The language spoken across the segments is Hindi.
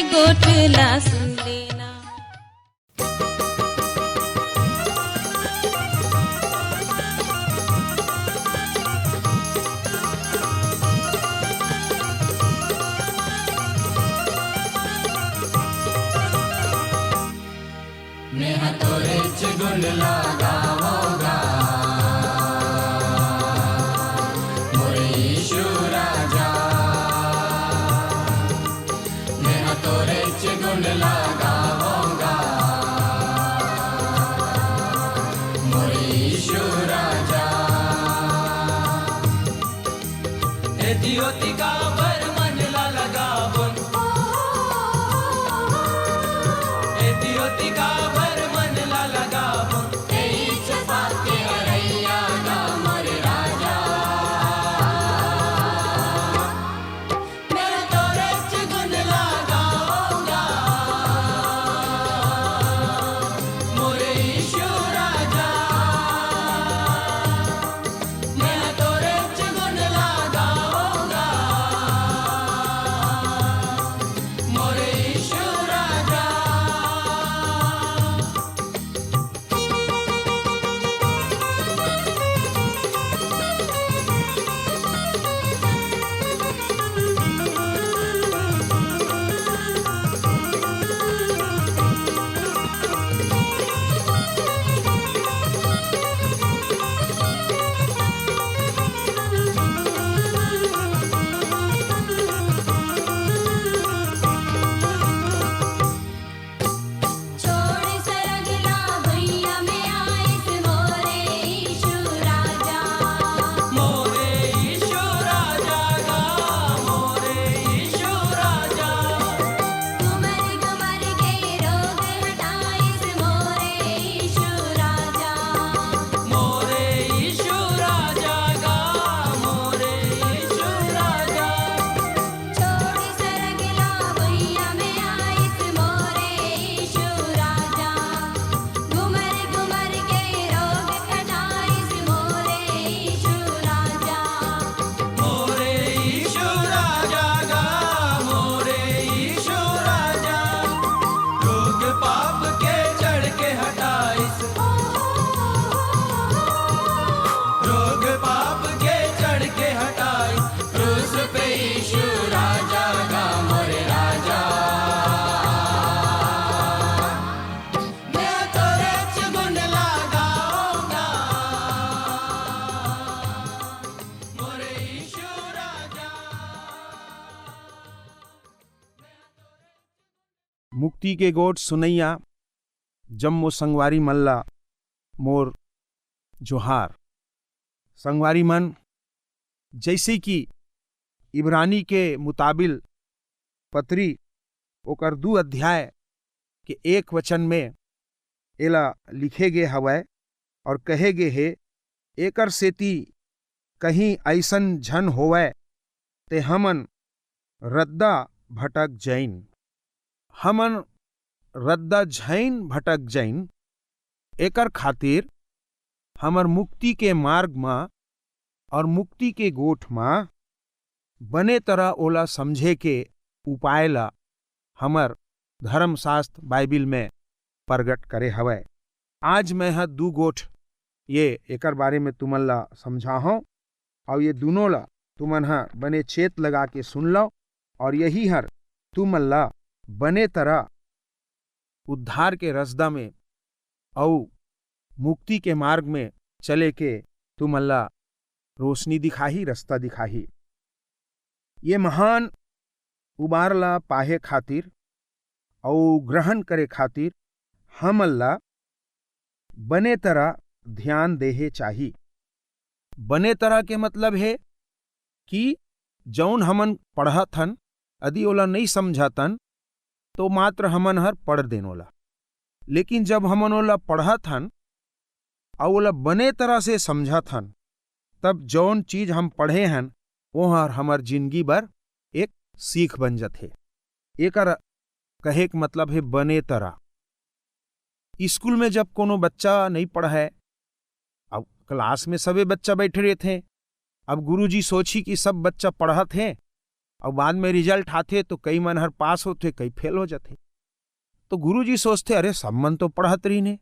गोठला सुन लेना। नेहा तोरे गुण लगावोगा मोरे यीशु राजा। नेहा तोरे गुण लगावोगा मोरे यीशु राजा। एतियोती का बर मन ला लगावन, एतियोती का मुक्ति के गोठ सुनैया जम्मो संगवारी मल्ला मोर जोहार। संगवारी मन, जैसे कि इब्रानी के मुताबिल पत्री ओकर 2 अध्याय के 1 वचन में एला लिखे गे हवै और कहे गे हे, एकर सेती कहीं ऐसन झन होवै ते हमन रद्दा भटक जैन। हमन रद्दा झैन भटक जैन, एकर खातिर हमर मुक्ति के मार्ग में और मुक्ति के गोठ में बने तरह ओला समझे के उपाय ला हमर धर्मशास्त्र बाइबिल में प्रगट करे हवै। आज मैं 2 गोठ ये एकर बारे में तुमन ला समझाहूँ और ये दोनों ला तुमन बने चेत लगा के सुन लो और यही हर तुमन ला बने तरह उद्धार के रस्ता में और मुक्ति के मार्ग में चले के तुम अल्लाह रोशनी दिखाही, रास्ता दिखाही। ये महान उबारला पाहे खातिर और ग्रहण करे खातिर हम अल्लाह बने तरह ध्यान देहे चाहिए। बने तरह के मतलब है कि जौन हमन पढ़तन यदि ओला नहीं समझतन तो मात्र हमन हर पढ़ देनोला, लेकिन जब हमन ओला पढ़तन और ओला बने तरह से समझतन तब जौन चीज हम पढ़े हन वो हमर जिंदगी भर एक सीख बन जाथे। एकर कहे के मतलब है बने तरह। स्कूल में जब कोनो बच्चा नहीं पढ़े, अब क्लास में सबे बच्चा बैठे रहते, अब गुरुजी सोची कि सब बच्चा पढ़त हैं और बाद में रिजल्ट आते तो कई मन हर पास होते, कई फेल हो जाते। तो गुरुजी सोचते अरे सब मन तो पढ़त रही ने,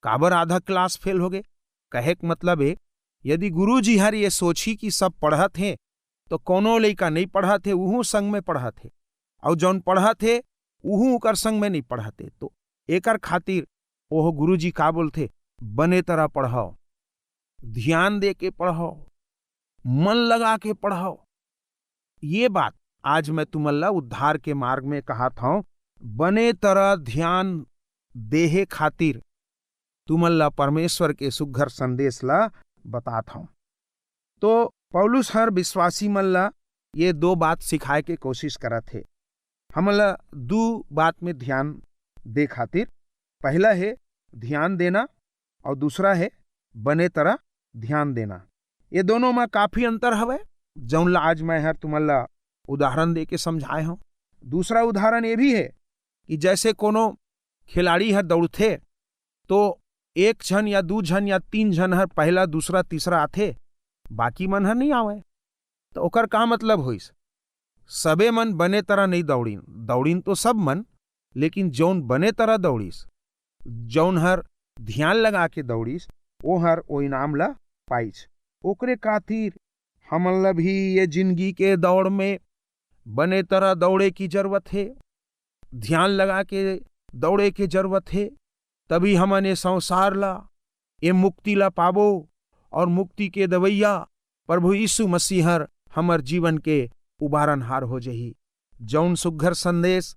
काबर आधा क्लास फेल हो गए। कहे के मतलब है यदि गुरुजी हर ये सोची कि सब पढ़त हैं तो कोनो लइका नहीं पढ़त है उहू संग में पढ़त है, और जौन पढ़त है उहू ओकर संग में नहीं पढ़ते। तो एकर खातिर ओह गुरुजी का बोलते बने तरह पढ़ाओ, ध्यान दे के पढ़ाओ, मन लगा के पढ़ाओ। ये बात आज मैं तुमल्ला उद्धार के मार्ग में कहा था, बने तरह ध्यान देहे खातिर तुमल्ला परमेश्वर के सुघर संदेश ला बताता हूं। तो पौलुस हर विश्वासी मल्ला ये दो बात सिखाए के कोशिश करा थे। हमला दो बात में ध्यान दे खातिर, पहला है ध्यान देना और दूसरा है बने तरह ध्यान देना। ये दोनों में काफी अंतर हवे, जौन ला आज मैं हर तुमल्ला उदाहरण दे के समझाए हूं। दूसरा उदाहरण ये भी है कि जैसे कोनो खिलाड़ी हर दौड़थे तो एक जन या दू जन या तीन जन हर पहला दूसरा तीसरा आथे, बाकी मन हर नहीं आवे। तो ओकर का मतलब होइस, सबे मन बने तरह नहीं दौड़ीन, दौड़ीन तो सब मन, लेकिन जौन बने तरह दौड़ीस, जौन हर ध्यान लगा के दौड़ीस, वो हर वो इनाम ला पाइस। ओकरे खातिर हमन ला भी ये जिंदगी के दौड़ में बने तरह दौड़े की जरूरत है, ध्यान लगा के दौड़े की जरूरत है। तभी हमन ये संसार ला, ये मुक्ति ला पाबो, और मुक्ति के दवैया प्रभु यीशु मसीह हर हमर जीवन के उबारनहार हो जही। जौन सुघर संदेश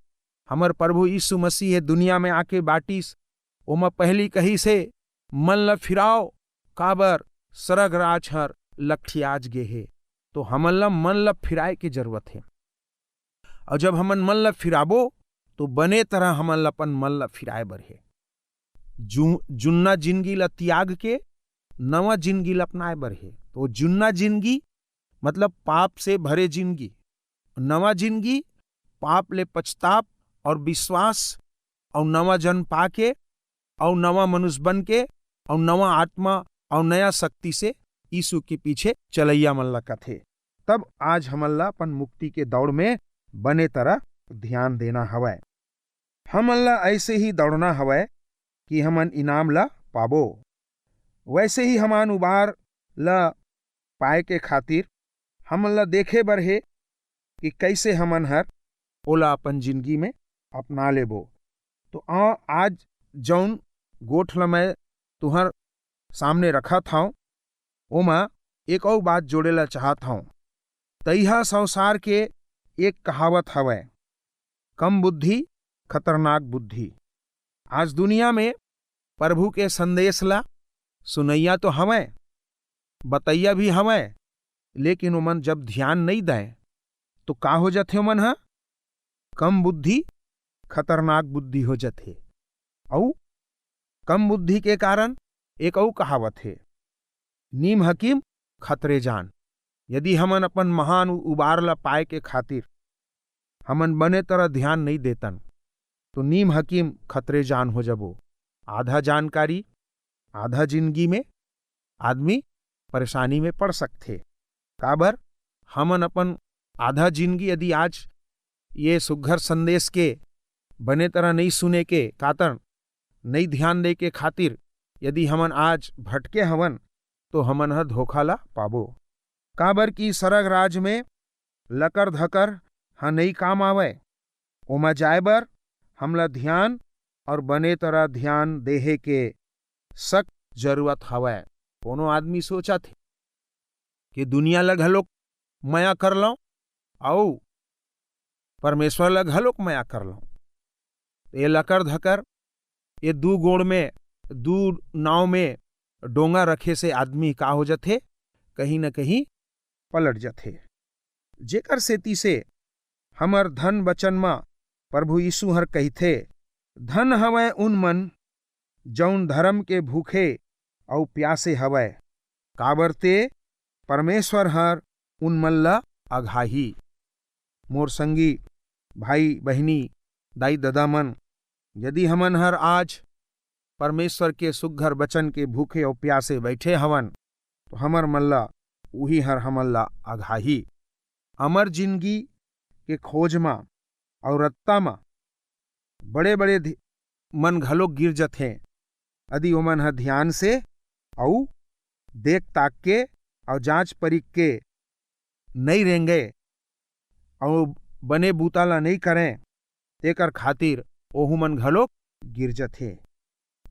हमर प्रभु यीशु मसीह दुनिया में आके बाटिस, ओमा पहली कही से मन ला फिराओ, काबर सरग राज हर लखियाज गे है। तो हमन ला मन ला फिराए की जरूरत है, और जब हमन मन ला फिराबो तो बने तरह हमन ला अपन मन ला फिराए बर है। जुन्ना जिंदगी ला त्याग के नवा जिंदगी ला अपनाए बर है। तो जुन्ना जिंदगी मतलब पाप से भरे जिंदगी, नवा जिंदगी पाप ले पछताप और विश्वास और नवा जन्म पाके और नवा मनुष्य बन के और नवा आत्मा और नया शक्ति से यीशु के पीछे चलैया मल्ला का थे। तब आज हमल्ला अपन मुक्ति के दौड़ में बने तरह ध्यान देना हवै। हमल्ला ऐसे ही दौड़ना हवै कि हमन इनाम ला पाबो। वैसे ही हमान उबार ला पाए के खातिर हमन ला देखे बर है कि कैसे हमन हर ओला अपन जिंदगी में अपना लेबो। तो आज जौन गोठ ला मैं तुहर सामने रखा था, ओमा एक और बात जोड़ेला चाहत हूं। तैहा संसार के एक कहावत हवै, कम बुद्धि खतरनाक बुद्धि। आज दुनिया में प्रभु के संदेश ला सुनैया तो हवै, बतैया भी हवै, लेकिन ओमन जब ध्यान नहीं दें तो का हो जाथे, ओमन हा कम बुद्धि खतरनाक बुद्धि हो जाथे। और कम बुद्धि के कारण एक और कहावत है, नीम हकीम खतरे जान। यदि हमन अपन महान उबार ला पाए के खातिर हमन बने तरह ध्यान नहीं देतन तो नीम हकीम खतरे जान हो जबो। आधा जानकारी आधा जिंदगी में आदमी परेशानी में पड़ सकते। काबर हमन अपन आधा जिंदगी यदि आज ये सुघर संदेश के बने तरह नहीं सुने के कातर नहीं ध्यान दे के खातिर यदि हमन आज भटके हवन तो हमन हर धोखा ला पाबो। काबर की सरग राज में लकर धकर हा नहीं काम आवे। ओमा जाए बर हमला ध्यान और बने तरह ध्यान देहे के सख्त जरूरत हवै। कोनो आदमी सोचा थे कि दुनिया ला घलोक मया कर लो और परमेश्वर ला घलोक मया कर लो। ये लकर धकर ये दू गोड़ में दू नाव में डोंगा रखे से आदमी का हो जाथे, कहीं न कहीं पलट जाथे। जेकर सेती से हमर धन बचन मा प्रभु यीशु हर कहिथे, धन हवै उन मन जौन धर्म के भूखे और प्यासे हवै, काबर ते परमेश्वर हर उन मन ला अघाही। मोर संगी भाई बहिनी दाई दादा मन, यदि हमन हर आज परमेश्वर के सुघर बचन के भूखे और प्यासे बैठे हवन तो हमर मन ला उही हर हमन ला अघाही। अमर जिंदगी के खोज मा और रत्ता मा बड़े बड़े मन घलोक गिर जथे। यदि ओमन ह ध्यान से औ देख ताक के और जांच परिक के नहीं रेंगे और बने बूता ला नहीं करें तेकर खातिर ओहू मन घलोक गिर जथे।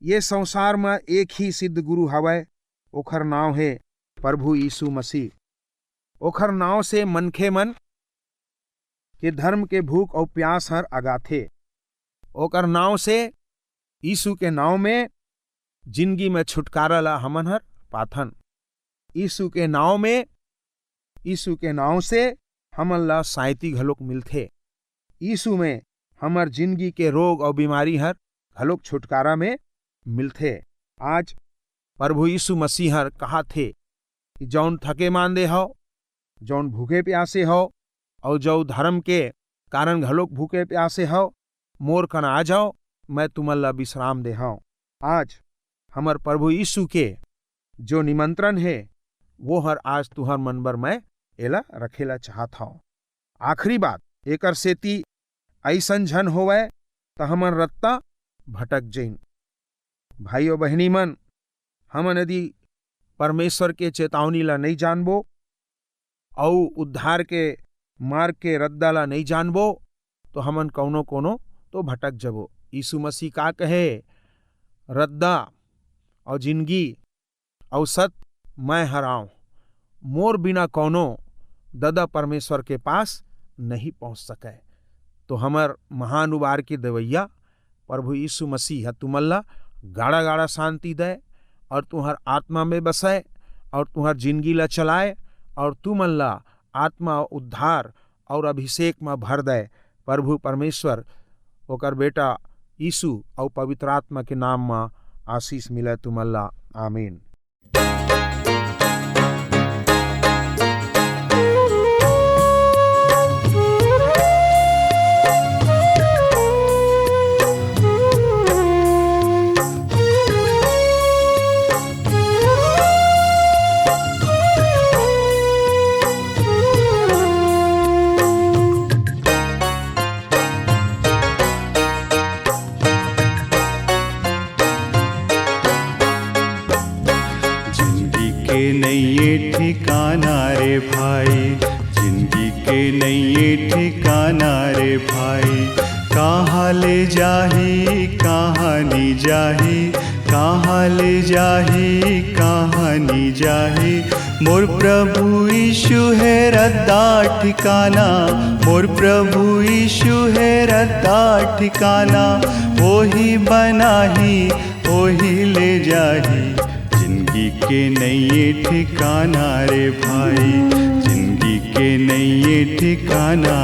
ये संसार में एक ही सिद्ध गुरु हवय, ओखर नाव है प्रभु यीशु मसीह। ओखर नाव से मनखे मन के धर्म के भूख और प्यास हर अगाथे। ओकर नाव से यीशु के नाव में जिंदगी में छुटकारा ला हमन हर पाथन। यीशु के नाव से हमन ला साइती घलोक मिलथे। यीशु में हमर जिंदगी के रोग और बीमारी हर घलोक छुटकारा में मिलथे। आज प्रभु यीशु मसीह हर कहा थे कि जौन थके मांदे हो, जौन भूखे प्यासे हो और जो धर्म के कारण घलोक भूखे प्यासे हो, मोर कन आ जाओ, मैं तुमन ला विश्राम दे हूं। आज हमर प्रभु यीशु के जो निमंत्रण है वो हर आज तुहर मन बर मैं एला रखेला चाहत हूं। आखिरी बात, एकर सेती ऐसन झन होवै त हमन रत्ता भटक जइन। भाइयों बहनी मन, हमन यदि परमेश्वर के चेतावनी ला नहीं जानबो और उद्धार के मार्ग के रद्दा ला नहीं जानबो तो हमन कौनो कोनो तो भटक जबो। यीशु मसीह का कहे, रद्दा और जिंदगी और सत मैं हराऊं, मोर बिना कौनो ददा परमेश्वर के पास नहीं पहुंच सके। तो हमर महान उबार के दवैया प्रभु यीशु मसीह तुमन ला गाढ़ा गाढ़ा शांति दे और तुहर आत्मा में बसे और तुहर जिंदगी ला चलाए और तुमन ला आत्मा उद्धार और अभिषेक में भर दे। प्रभु परमेश्वर ओकर बेटा यीशु और पवित्र आत्मा के नाम में आशीष मिले तुमन ला। आमीन। ठिकाना रे भाई, जिंदगी के नई ठिकाना रे भाई। कहाँ ले जाही, कहाँ नी जाही, कहाँ ले जाही, कहाँ नी जाही। मोर प्रभु यीशु है रद्दा ठिकाना, मोर प्रभु यीशु है रद्दा ठिकाना। वही बनाही, वही ले जाही, जिंदगी के नई ठिकाना रे भाई, जिंदगी के नई ठिकाना।